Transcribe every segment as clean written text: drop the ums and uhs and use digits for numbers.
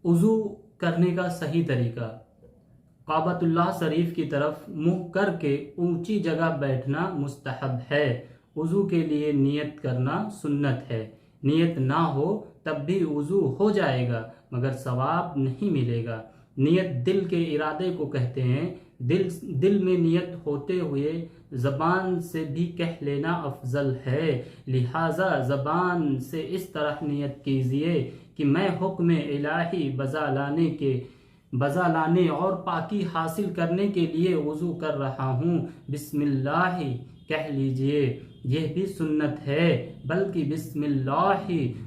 वज़ू करने का सही तरीका, काबतुल्लाह शरीफ की तरफ मुंह करके ऊंची जगह बैठना मुस्तहब है। वज़ू के लिए नियत करना सुन्नत है। नियत ना हो तब भी वज़ू हो जाएगा मगर सवाब नहीं मिलेगा। नियत दिल के इरादे को कहते हैं। दिल में नियत होते हुए ज़बान से भी कह लेना अफजल है। लिहाजा ज़बान से इस तरह नियत कीजिए कि मैं हुक्म इलाही बजा लाने और पाकी हासिल करने के लिए वज़ू कर रहा हूँ। बिस्मिल्लाह कह लीजिए, यह भी सुन्नत है। बल्कि बिस्मिल्लाह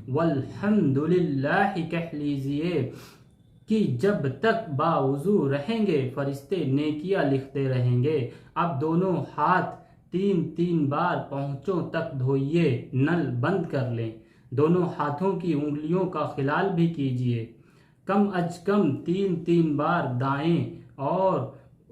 वल्हम्दुलिल्लाह कह लीजिए कि जब तक बावजू रहेंगे फरिश्ते नेकियां लिखते रहेंगे। अब दोनों हाथ 3-3 बार पहुंचों तक धोइए, नल बंद कर लें। दोनों हाथों की उंगलियों का खिलाल भी कीजिए। कम अज कम 3-3 बार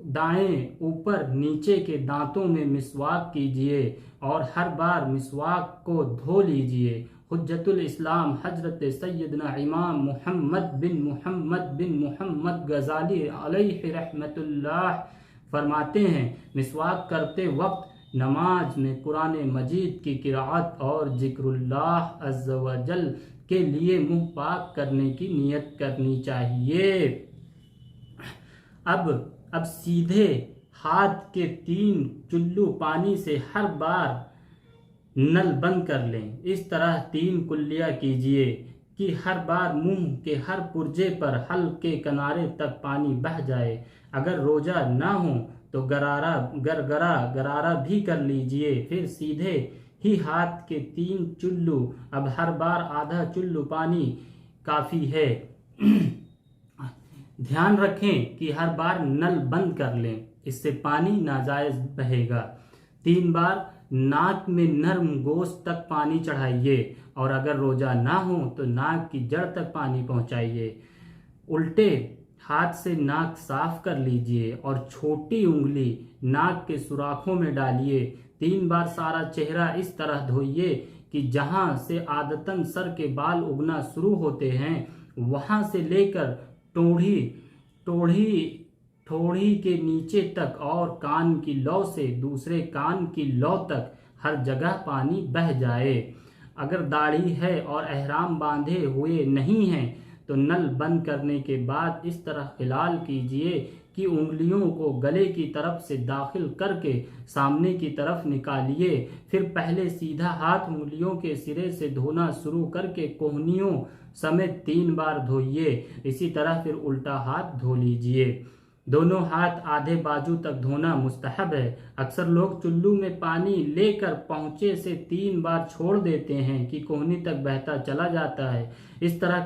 दाएं ऊपर नीचे के दांतों में मिसवाक कीजिए और हर बार मिसवाक को धो लीजिए। हुज्जतुल इस्लाम हजरत सैयदना इमाम मुहम्मद बिन मुहम्मद गजाली अलैहि रहमतुल्लाह फरमाते हैं, मिसवाक करते वक्त नमाज में कुरान मजीद की किराअत और जिक्रुल्लाह अज़्ज़ व जल के लिए मुंह पाक करने की नियत करनी चाहिए। अब सीधे हाथ के 3 चुल्लू पानी से हर बार नल बंद कर लें। इस तरह 3 कुल्लियाँ कीजिए कि हर बार मुंह के हर पुर्जे पर हल्के किनारे तक पानी बह जाए। अगर रोजा ना हो तो गरारा भी कर लीजिए। फिर सीधे ही हाथ के 3 चुल्लू, अब हर बार आधा चुल्लू पानी काफ़ी है। ध्यान रखें कि हर बार नल बंद कर लें, इससे पानी नाजायज बहेगा। 3 बार नाक में नर्म गोश्त तक पानी चढ़ाइए और अगर रोजा ना हो तो नाक की जड़ तक पानी पहुंचाइए। उल्टे हाथ से नाक साफ कर लीजिए और छोटी उंगली नाक के सुराखों में डालिए। 3 बार सारा चेहरा इस तरह धोइए कि जहां से आदतन सर के बाल उगना शुरू होते हैं वहां से लेकर ठोड़ी के नीचे तक और कान की लौ से दूसरे कान की लौ तक हर जगह पानी बह जाए। अगर दाढ़ी है और एहराम बांधे हुए नहीं हैं तो नल बंद करने के बाद इस तरह खिलाल कीजिए कि उंगलियों को गले की तरफ से दाखिल करके सामने की तरफ निकालिए। फिर पहले सीधा हाथ उंगलियों के सिरे से धोना शुरू करके कोहनियों समेत 3 बार धोइए। इसी तरह फिर उल्टा हाथ धो लीजिए। दोनों हाथ आधे बाजू तक धोना मुस्तहब है। अक्सर लोग चुल्लू में पानी लेकर पहुंचे से 3 बार छोड़ देते हैं कि कोहनी तक बहता चला जाता है। इस तरह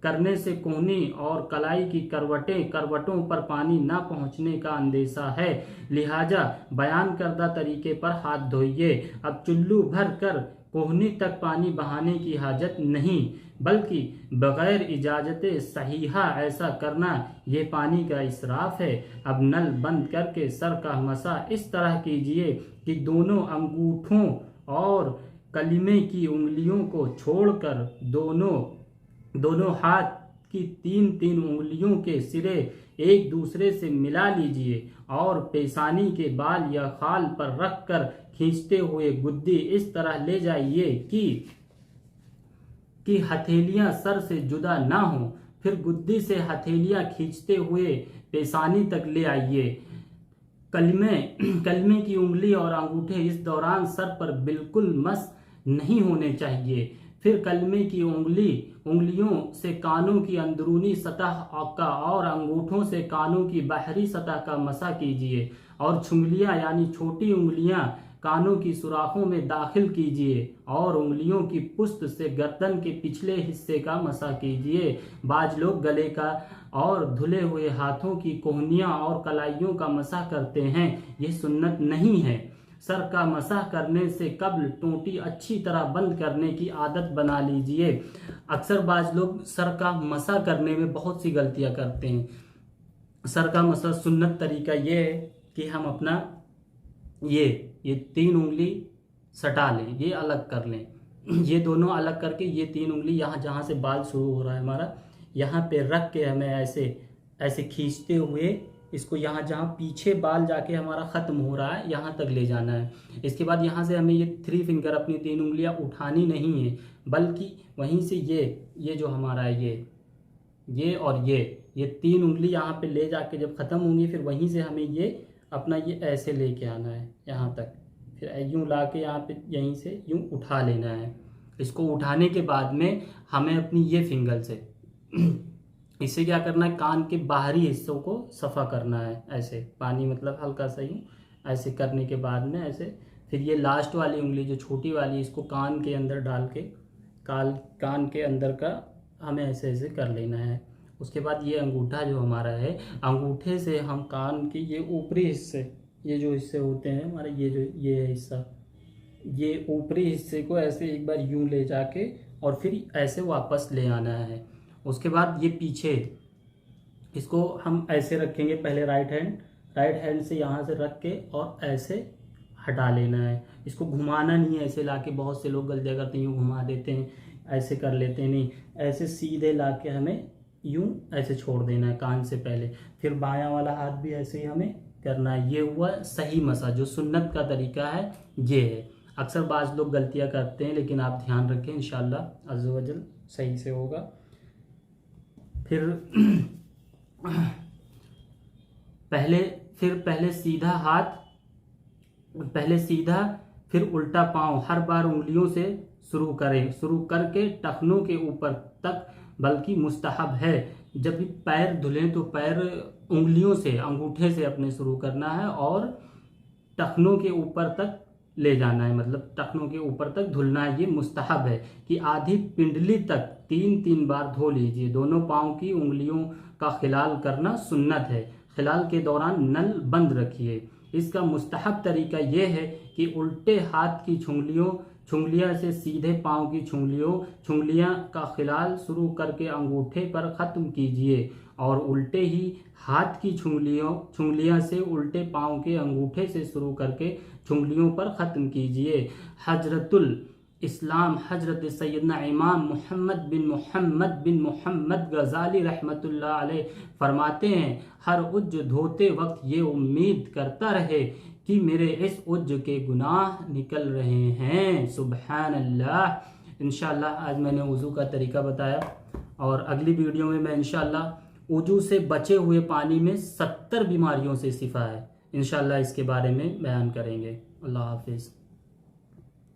करने से कोहनी और कलाई की करवटों पर पानी न पहुंचने का अंदेशा है। लिहाजा बयान करदा तरीके पर हाथ धोइए। अब चुल्लू भर कर कोहनी तक पानी बहाने की हाजत नहीं, बल्कि बगैर इजाजत सहीहा ऐसा करना ये पानी का इसराफ है। अब नल बंद करके सर का मसा इस तरह कीजिए कि दोनों अंगूठों और कलीमे की उंगलियों को छोड़कर दोनों हाथ की 3-3 उंगलियों के सिरे एक दूसरे से मिला लीजिए और पेशानी के बाल या खाल पर रखकर खींचते हुए गुद्दी इस तरह ले जाइए कि हथेलियां सर से जुदा ना हो। फिर गुद्दी से हथेलियां खींचते हुए पेशानी तक ले आइए। कलमे की उंगली और अंगूठे इस दौरान सर पर बिल्कुल मस नहीं होने चाहिए। फिर कलमे की उंगलियों से कानों की अंदरूनी सतह का और अंगूठों से कानों की बाहरी सतह का मसा कीजिए और छुंगलियां यानी छोटी उंगलियां कानों की सुराखों में दाखिल कीजिए और उंगलियों की पुष्ट से गर्दन के पिछले हिस्से का मसा कीजिए। बाज लोग गले का और धुले हुए हाथों की कोहनियां और कलाइयों का मसा करते हैं, यह सुन्नत नहीं है। सर का मसा करने से कब्ल टोंटी अच्छी तरह बंद करने की आदत बना लीजिए। अक्सर बाज लोग सर का मसा करने में बहुत सी गलतियां करते हैं। सर का मसा सुन्नत तरीका ये है कि हम अपना ये 3 उंगली सटा लें, ये अलग कर लें। ये दोनों अलग करके ये 3 उंगली यहाँ जहाँ से बाल शुरू हो रहा है हमारा, यहाँ पे रख के हमें ऐसे ऐसे खींचते हुए इसको यहाँ जहाँ पीछे बाल जाके हमारा ख़त्म हो रहा है यहाँ तक ले जाना है। इसके बाद यहाँ से हमें ये 3 फिंगर अपनी 3 उंगलियाँ उठानी नहीं है, बल्कि वहीं से ये जो हमारा है ये और ये 3 उंगली यहाँ पे ले जाके जब ख़त्म होंगी फिर वहीं से हमें ये अपना ये ऐसे लेके आना है यहाँ तक, फिर यूँ ला के यहाँ पे यहीं से यूँ उठा लेना है। इसको उठाने के बाद में हमें अपनी ये फिंगर से इससे क्या करना है, कान के बाहरी हिस्सों को सफ़ा करना है। ऐसे पानी मतलब हल्का सा यूँ ऐसे करने के बाद में ऐसे फिर ये लास्ट वाली उंगली जो छोटी वाली इसको कान के अंदर डाल के कान के अंदर का हमें ऐसे ऐसे कर लेना है। उसके बाद ये अंगूठा जो हमारा है, अंगूठे से हम कान के ये ऊपरी हिस्से, ये जो हिस्से होते हैं हमारे, ये हिस्सा, ये ऊपरी हिस्से को ऐसे एक बार यूं ले जाके और फिर ऐसे वापस ले आना है। उसके बाद ये पीछे इसको हम ऐसे रखेंगे, पहले राइट हैंड से यहाँ से रख के और ऐसे हटा लेना है। इसको घुमाना नहीं है, ऐसे लाके बहुत से लोग गलतियाँ करते हैं, यूँ घुमा देते हैं, ऐसे कर लेते हैं, नहीं ऐसे सीधे लाके हमें यूं ऐसे छोड़ देना है कान से पहले। फिर बायां वाला हाथ भी ऐसे ही हमें करना है। ये हुआ सही मसा, जो सुन्नत का तरीका है ये है। अक्सर बाज़ लोग गलतियां करते हैं, लेकिन आप ध्यान रखें, इंशाअल्लाह अज़्ज़ व जल सही से होगा। फिर पहले सीधा हाथ, पहले सीधा फिर उल्टा पाँव, हर बार उंगलियों से शुरू करके टखनों के ऊपर तक, बल्कि मुस्तहब है जब भी पैर धुलें तो पैर उंगलियों से, अंगूठे से अपने शुरू करना है और टखनों के ऊपर तक ले जाना है, मतलब टखनों के ऊपर तक धुलना है। ये मुस्तहब है कि आधी पिंडली तक 3-3 बार धो लीजिए। दोनों पाँव की उंगलियों का खिलाल करना सुन्नत है। खिलाल के दौरान नल बंद रखिए। इसका मुस्तहब तरीका यह है कि उल्टे हाथ की छुंगलियां से सीधे पाँव की छुंगलियां का खिलाल शुरू करके अंगूठे पर ख़त्म कीजिए और उल्टे ही हाथ की छुंगलियां से उल्टे पाँव के अंगूठे से शुरू करके छुंगलियों पर ख़त्म कीजिए। हजरतुल इस्लाम हजरत सैयदना इमाम मोहम्मद बिन मोहम्मद गजाली रहमतुल्लाह अलैह फरमाते हैं, हर उज्ज धोते वक्त ये उम्मीद करता रहे कि मेरे इस उज्ज के गुनाह निकल रहे हैं। सुबहान अल्लाह। इंशाअल्लाह आज मैंने वज़ू का तरीका बताया और अगली वीडियो में मैं इंशाअल्लाह वज़ू से बचे हुए पानी में 70 बीमारियों से शिफा है, इंशाअल्लाह इसके बारे में बयान करेंगे। अल्लाह हाफिज़।